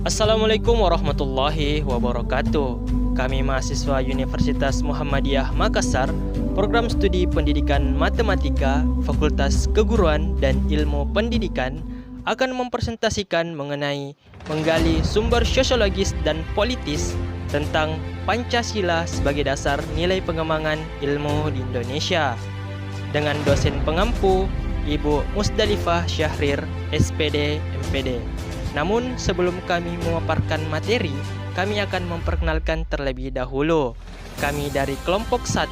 Assalamualaikum warahmatullahi wabarakatuh. Kami mahasiswa Universitas Muhammadiyah Makassar, Program Studi Pendidikan Matematika, Fakultas Keguruan dan Ilmu Pendidikan akan mempresentasikan mengenai menggali sumber sosiologis dan politis tentang Pancasila sebagai dasar nilai pengembangan ilmu di Indonesia dengan dosen pengampu Ibu Musdalifah Syahrir, SPD, MPD. Namun sebelum kami memaparkan materi, kami akan memperkenalkan terlebih dahulu. Kami dari kelompok 1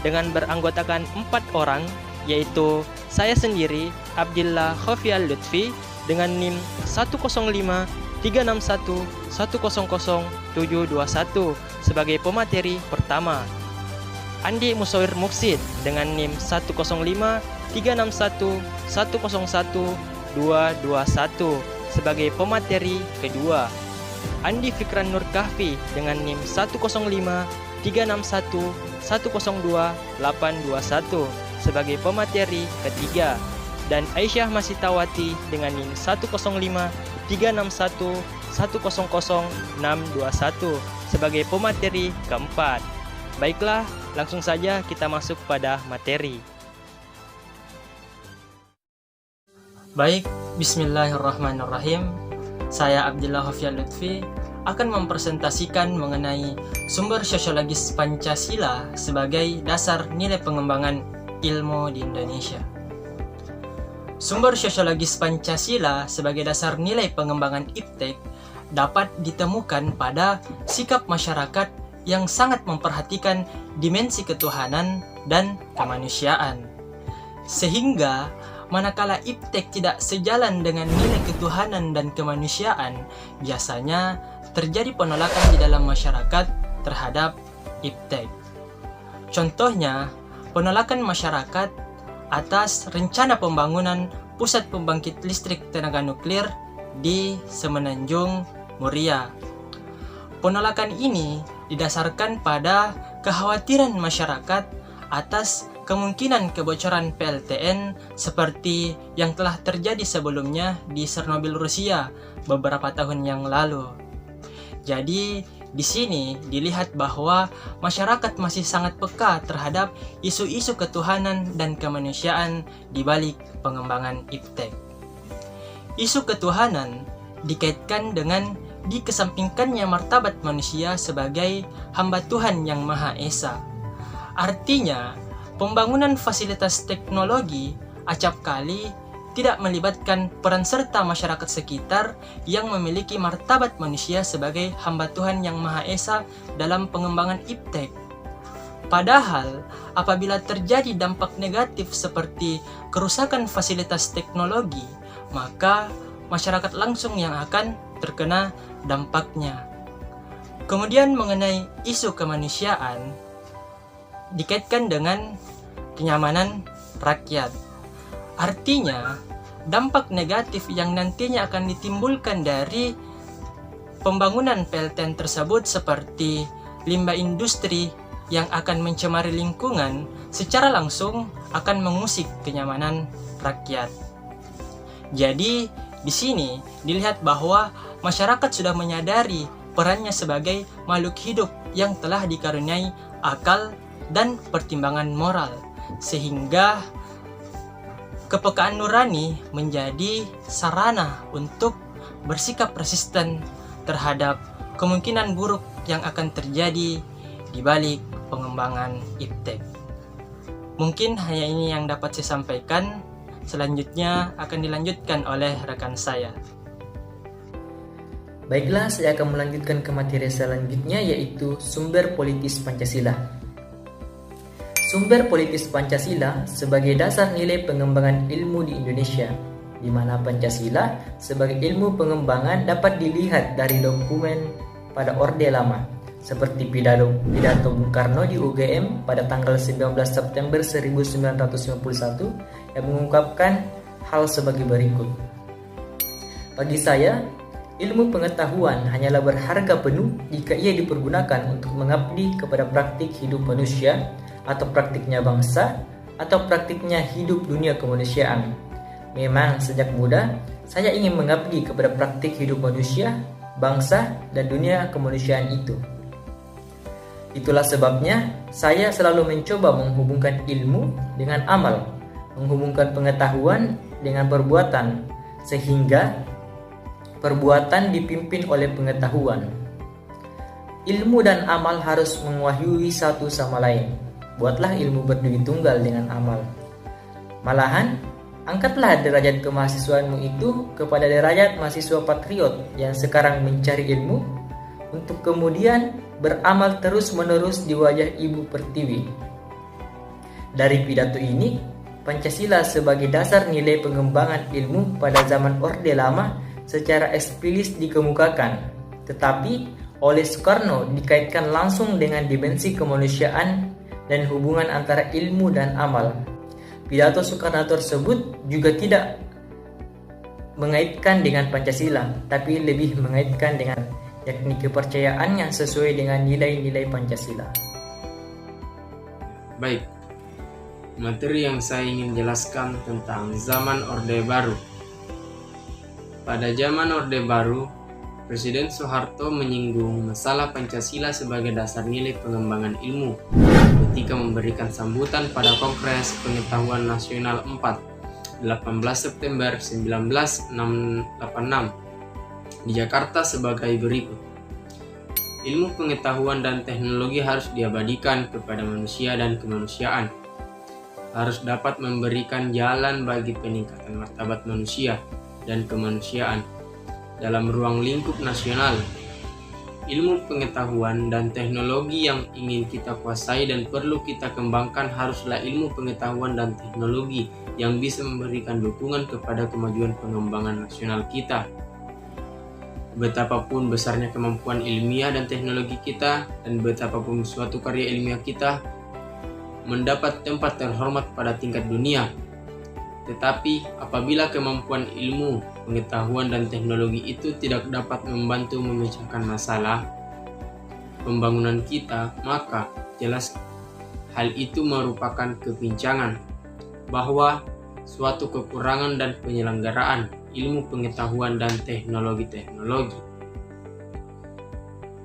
dengan beranggotakan 4 orang, yaitu saya sendiri, Abdillah Khofial Lutfi, dengan NIM 1053611000721 sebagai pemateri pertama. Andi Musawir Muksid dengan NIM 1053611001221 sebagai pemateri kedua. Andi Fikran Nur Kahfi dengan NIM 1053611002821 sebagai pemateri ketiga, dan Aisyah Masitawati dengan NIM 1053611000621 sebagai pemateri keempat. Baiklah, langsung saja kita masuk pada materi. Baik, bismillahirrahmanirrahim. Saya Abdillah Khofial Lutfi akan mempresentasikan mengenai sumber sosiologis Pancasila sebagai dasar nilai pengembangan ilmu di Indonesia. Sumber sosiologis Pancasila sebagai dasar nilai pengembangan IPTEK dapat ditemukan pada sikap masyarakat yang sangat memperhatikan dimensi ketuhanan dan kemanusiaan. Sehingga manakala IPTEK tidak sejalan dengan nilai ketuhanan dan kemanusiaan, biasanya terjadi penolakan di dalam masyarakat terhadap IPTEK. Contohnya, penolakan masyarakat atas rencana pembangunan pusat pembangkit listrik tenaga nuklir di Semenanjung, Muria. Penolakan ini didasarkan pada kekhawatiran masyarakat atas kemungkinan kebocoran PLTN seperti yang telah terjadi sebelumnya di Chernobyl, Rusia beberapa tahun yang lalu. Jadi, di sini dilihat bahwa masyarakat masih sangat peka terhadap isu-isu ketuhanan dan kemanusiaan di balik pengembangan IPTEK. Isu ketuhanan dikaitkan dengan dikesampingkannya martabat manusia sebagai hamba Tuhan yang Maha Esa. Artinya, pembangunan fasilitas teknologi acap kali tidak melibatkan peran serta masyarakat sekitar yang memiliki martabat manusia sebagai hamba Tuhan yang Maha Esa dalam pengembangan IPTEK. Padahal, apabila terjadi dampak negatif seperti kerusakan fasilitas teknologi, maka masyarakat langsung yang akan terkena dampaknya. Kemudian mengenai isu kemanusiaan, dikaitkan dengan kenyamanan rakyat. Artinya, dampak negatif yang nantinya akan ditimbulkan dari pembangunan PLTN tersebut seperti limbah industri yang akan mencemari lingkungan secara langsung akan mengusik kenyamanan rakyat. Jadi, di sini dilihat bahwa masyarakat sudah menyadari perannya sebagai makhluk hidup yang telah dikaruniai akal dan pertimbangan moral, sehingga kepekaan nurani menjadi sarana untuk bersikap resisten terhadap kemungkinan buruk yang akan terjadi di balik pengembangan IPTEK. Mungkin hanya ini yang dapat saya sampaikan. Selanjutnya akan dilanjutkan oleh rekan saya. Baiklah, saya akan melanjutkan ke materi selanjutnya, yaitu sumber politis Pancasila. Sumber politis Pancasila sebagai dasar nilai pengembangan ilmu di Indonesia, di mana Pancasila sebagai ilmu pengembangan dapat dilihat dari dokumen pada Orde Lama, seperti pidato Bung Karno di UGM pada tanggal 19 September 1951 yang mengungkapkan hal sebagai berikut. Bagi saya, ilmu pengetahuan hanyalah berharga penuh jika ia dipergunakan untuk mengabdi kepada praktik hidup manusia atau praktiknya bangsa atau praktiknya hidup dunia kemanusiaan. Memang sejak muda saya ingin mengabdi kepada praktik hidup manusia bangsa, dan dunia kemanusiaan itu. Itulah sebabnya saya selalu mencoba menghubungkan ilmu dengan amal, menghubungkan pengetahuan dengan perbuatan, sehingga perbuatan dipimpin oleh pengetahuan. Ilmu dan amal harus menguasai satu sama lain. Buatlah ilmu berdiri tunggal dengan amal. Malahan, angkatlah derajat kemahasiswaanmu itu kepada derajat mahasiswa patriot yang sekarang mencari ilmu, untuk kemudian beramal terus-menerus di wajah Ibu Pertiwi. Dari pidato ini, Pancasila sebagai dasar nilai pengembangan ilmu pada zaman Orde Lama secara eksplisit dikemukakan, tetapi oleh Soekarno dikaitkan langsung dengan dimensi kemanusiaan dan hubungan antara ilmu dan amal. Pidato Soekarno tersebut juga tidak mengaitkan dengan Pancasila, tapi lebih mengaitkan dengan yakni kepercayaan yang sesuai dengan nilai-nilai Pancasila. Baik, materi yang saya ingin jelaskan tentang zaman Orde Baru. Pada zaman Orde Baru, Presiden Soeharto menyinggung masalah Pancasila sebagai dasar nilai pengembangan ilmu ketika memberikan sambutan pada Kongres Pengetahuan Nasional 4, 18 September 1986 di Jakarta sebagai berikut. Ilmu pengetahuan dan teknologi harus diabadikan kepada manusia dan kemanusiaan. Harus dapat memberikan jalan bagi peningkatan martabat manusia dan kemanusiaan dalam ruang lingkup nasional. Ilmu pengetahuan dan teknologi yang ingin kita kuasai dan perlu kita kembangkan haruslah ilmu pengetahuan dan teknologi yang bisa memberikan dukungan kepada kemajuan pengembangan nasional kita. Betapapun besarnya kemampuan ilmiah dan teknologi kita, dan betapapun suatu karya ilmiah kita mendapat tempat terhormat pada tingkat dunia, tetapi apabila kemampuan ilmu, pengetahuan, dan teknologi itu tidak dapat membantu memecahkan masalah pembangunan kita, maka jelas hal itu merupakan kepincangan bahwa suatu kekurangan dan penyelenggaraan ilmu pengetahuan dan teknologi.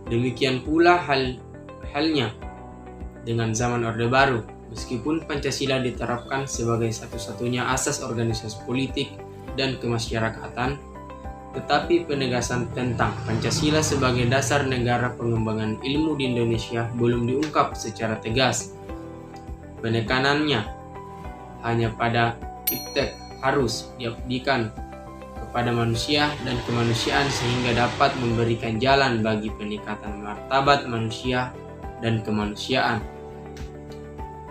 Demikian pula halnya dengan zaman Orde Baru. Meskipun Pancasila diterapkan sebagai satu-satunya asas organisasi politik dan kemasyarakatan, tetapi penegasan tentang Pancasila sebagai dasar negara pengembangan ilmu di Indonesia belum diungkap secara tegas. Penekanannya hanya pada iptek harus diabdikan kepada manusia dan kemanusiaan sehingga dapat memberikan jalan bagi peningkatan martabat manusia dan kemanusiaan.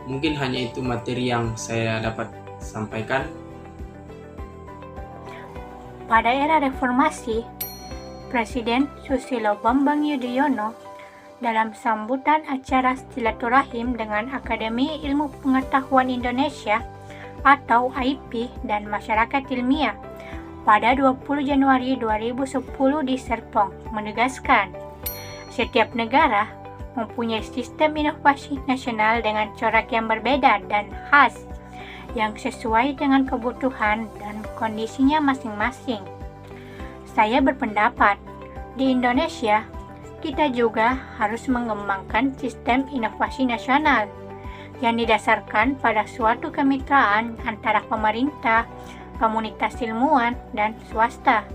Mungkin hanya itu materi yang saya dapat sampaikan. Pada era reformasi, Presiden Susilo Bambang Yudhoyono dalam sambutan acara silaturahim dengan Akademi Ilmu Pengetahuan Indonesia atau AIP dan Masyarakat Ilmiah pada 20 Januari 2010 di Serpong menegaskan, setiap negara mempunyai sistem inovasi nasional dengan corak yang berbeda dan khas yang sesuai dengan kebutuhan dan kondisinya masing-masing. Saya berpendapat, di Indonesia, kita juga harus mengembangkan sistem inovasi nasional yang didasarkan pada suatu kemitraan antara pemerintah, komunitas ilmuwan, dan swasta,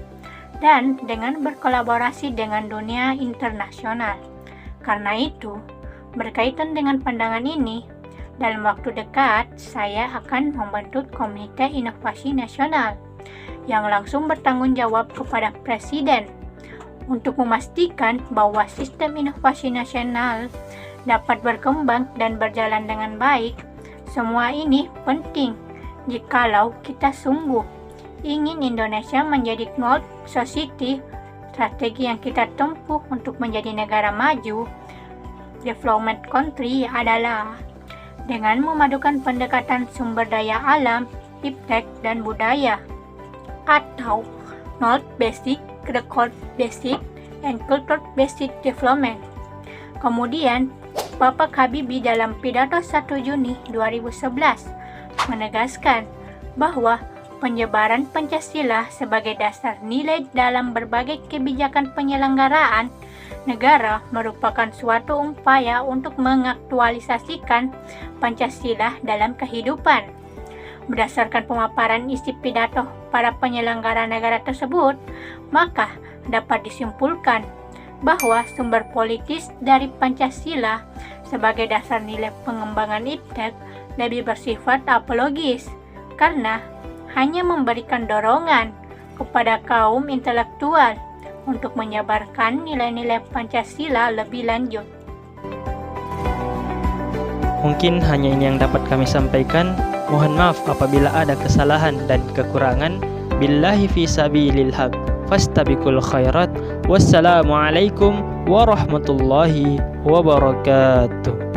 dan dengan berkolaborasi dengan dunia internasional. Karena itu, berkaitan dengan pandangan ini, dalam waktu dekat saya akan membentuk Komite Inovasi Nasional yang langsung bertanggung jawab kepada Presiden untuk memastikan bahwa sistem inovasi nasional dapat berkembang dan berjalan dengan baik. Semua ini penting jikalau kita sungguh ingin Indonesia menjadi Knowledge Society. Strategi yang kita tempuh untuk menjadi negara maju, development country, adalah dengan memadukan pendekatan sumber daya alam, iptek, dan budaya, atau Knowledge Basic, Record Basic, and Culture Basic Development. Kemudian, Bapak Habibie dalam pidato 1 Juni 2011 menegaskan bahwa penyebaran Pancasila sebagai dasar nilai dalam berbagai kebijakan penyelenggaraan negara merupakan suatu upaya untuk mengaktualisasikan Pancasila dalam kehidupan. Berdasarkan pemaparan isi pidato para penyelenggara negara tersebut, maka dapat disimpulkan bahwa sumber politis dari Pancasila sebagai dasar nilai pengembangan iptek lebih bersifat apologis karena hanya memberikan dorongan kepada kaum intelektual untuk menyebarkan nilai-nilai Pancasila lebih lanjut. Mungkin hanya ini yang dapat kami sampaikan. Mohon maaf apabila ada kesalahan dan kekurangan. Billahi fi sabilil haq. Fastabiqul khairat. Wassalamualaikum warahmatullahi wabarakatuh.